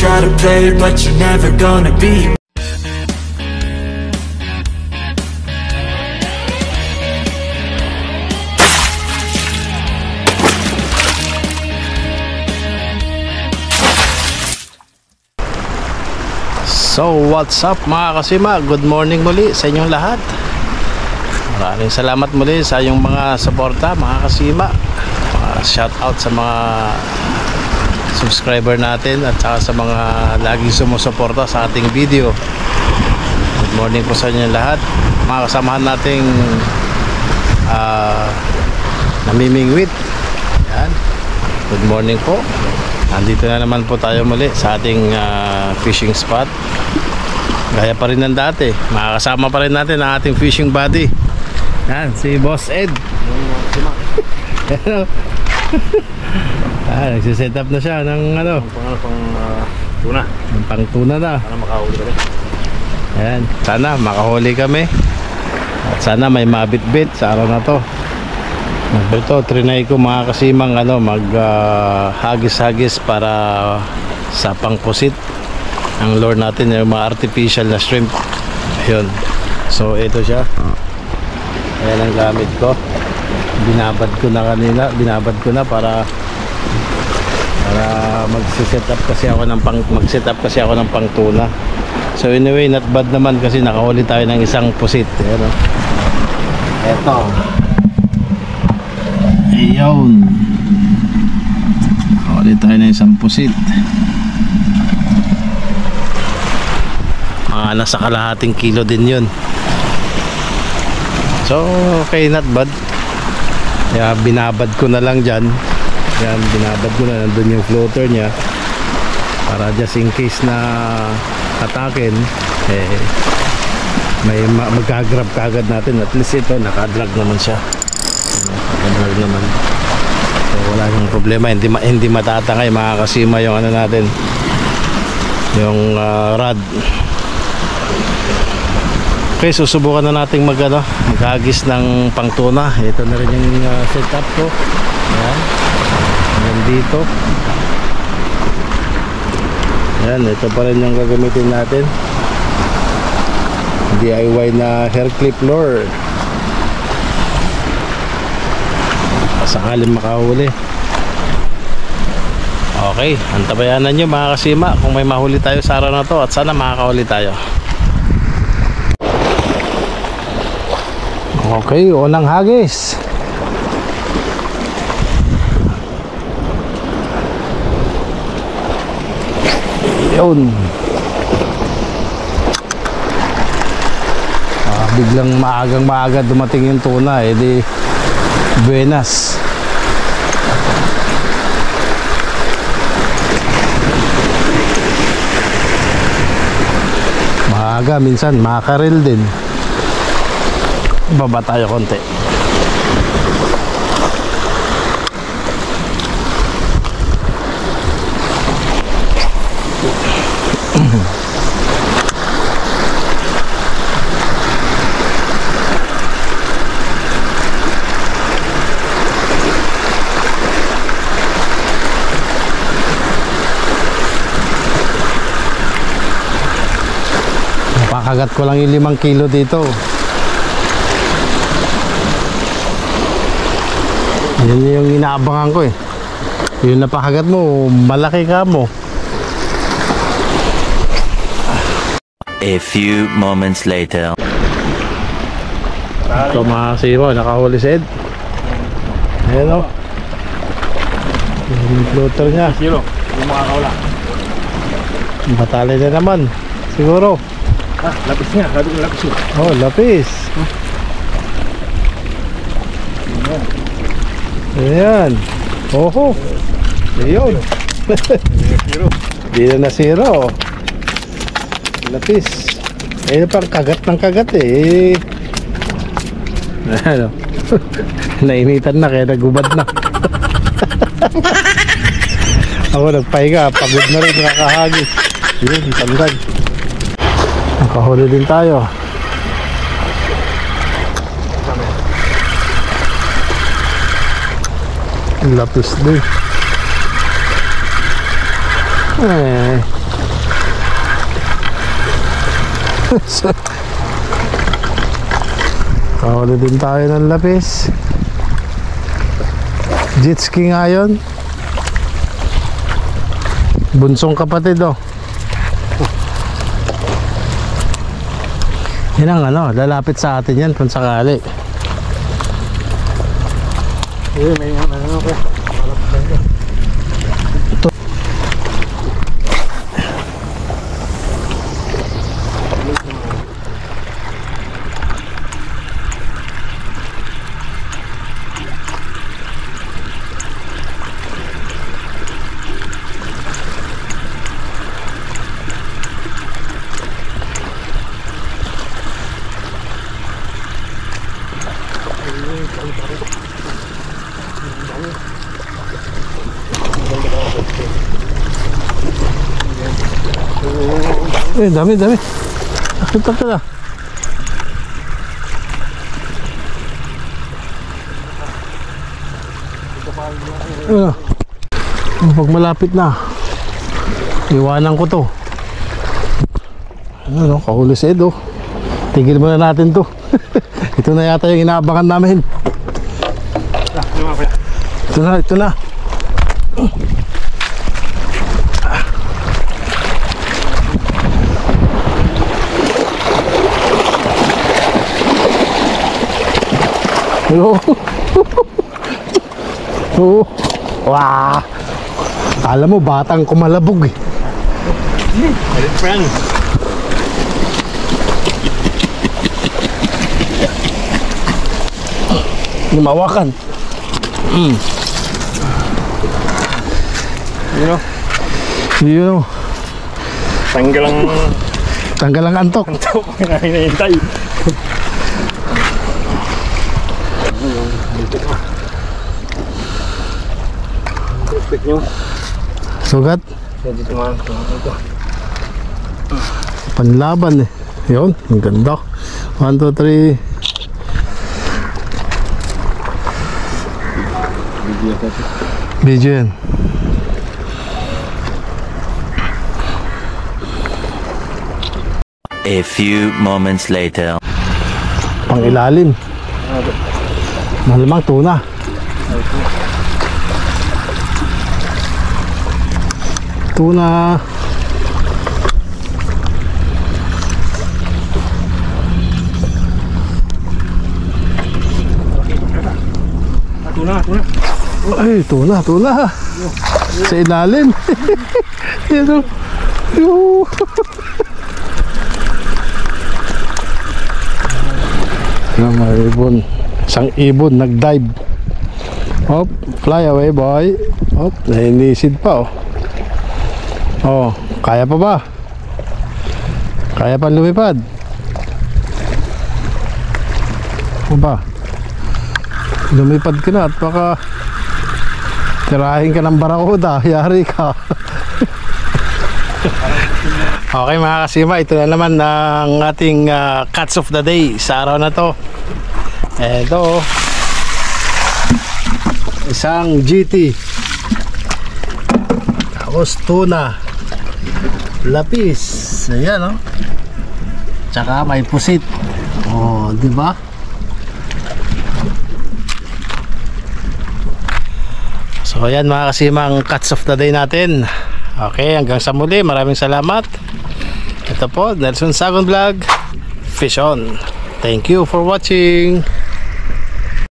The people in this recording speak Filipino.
try to play it, but you're never gonna be. So what's up mga kasima, good morning muli sa inyong lahat. Maraming salamat muli sa inyong mga suporta mga kasima. Shout out sa mga subscriber natin at saka sa mga laging sumusuporta sa ating video. Good morning po sa inyong lahat. Mga kasamahan nating namimingwit. Yan. Good morning po. Nandito na naman po tayo muli sa ating fishing spot. Gaya pa rin ng dati. Makakasama pa rin natin ang ating fishing buddy. Yan, si Boss Ed. Nagsiset up na siya ng ano, tuna. Pang tuna na. Sana makahuli kami. Ayan, sana makahuli kami. At sana may mabit-bit sa araw na to. Ito, trinay ko mga kasimang ano, mag hagis-hagis para sa pangpusit. Ang lure natin yung mga artificial na shrimp. Ayun. So ito siya. Ayan ang gamit ko. Binabad ko na kanina, binabad ko na para mag-set up kasi ako ng pang tuna. So anyway, not bad naman kasi nakahuli tayo ng isang pusit. Ayan, eto. Ayun. Nakahuli tayo ng isang pusit. Nasa kalahating kilo din yun. So okay, not bad. Kaya binabad ko na lang dyan. Yan, binabad ko na. Nandun yung floater nya para just in case na atakin, may magkagrab kagad natin. At least ito, nakadrag naman siya. Nakadrag naman. So wala yung problema. Hindi matatangay mga kasima yung ano natin, yung rod. Okay, susubukan na natin maghagis ng pangtuna. Ito na rin yung setup ko. Ayan. Nandito. Ayan, ito pa rin yung gagamitin natin. DIY na hair clip lure. Sakaling makahuli. Okay, antabayanan nyo mga kasima kung may mahuli tayo sa araw na to. At sana makakahuli tayo. Okay, unang hagis. Yun. Biglang maaga dumating yung tuna, di buenas. Maaga, minsan makarel din. Baba tayo konti. Napakagat ko lang yung 5 kilo dito. Yan yung inaabangan ko yung napakagat mo, malaki ka mo. A few moments later. Ito mga kasima, nakahuli si Ed. Ayan o. Yung floater niya. Zero, yung makakawala. Batali na naman, siguro. Lapis nga, sabi ko lapis yun. Oh, lapis. Ayan. Oho. Ayun. Di na zero. Lapis. Pang kagat ng kagat Ano? Nainitan na kaya nagubad na. Ako nagpahinga, pagod na rin, nakakahagis. Yun, tandag. Nakahuli din tayo. Lapis din. Kahuli din tayo ng lapis. Jet ski nga yun. Bunsong kapatid oh. Yan ang ano, lalapit sa atin yan kung sakali. May ano ko. Dami. Nakita ka na. Pag malapit na, iwanan ko to. Ano, kahuli si Edo. Tigil muna natin to. Ito na yata yung inaabangan namin. Ito na. Oh. Wah. Alam mo, batang kumalabog eh. Alit pa yan. Lumawakan. Yun o. Tanggal ang antok. Antok. Hinahintay. Sugat. Panlaban eh. Yun, ang ganda. 1, 2, 3. Video yan. A few moments later. Pang ilalim. Malamang tuna. Tuna. Ay, tuna. Sa ilalim. Ito. Mga ibon. Isang ibon nag-dive. Hop, fly away boy. Hop, nahinisid pa oh. Oh, kaya pa ba? Kaya pa lumipad? O ba? Lumipad ka na at baka tirahin ka ng barakuda. Yari ka. Okay mga kasima, ito na naman ang ating catch of the day sa araw na to. Eto, isang GT, tapos tuna, lapis, ayan oh. Tsaka may pusit. Oh, di ba? So ayan mga kasimang catch of the day natin. Okay, hanggang sa muli, maraming salamat. Ito po, Nelson Sagon Vlog. Fish on. Thank you for watching.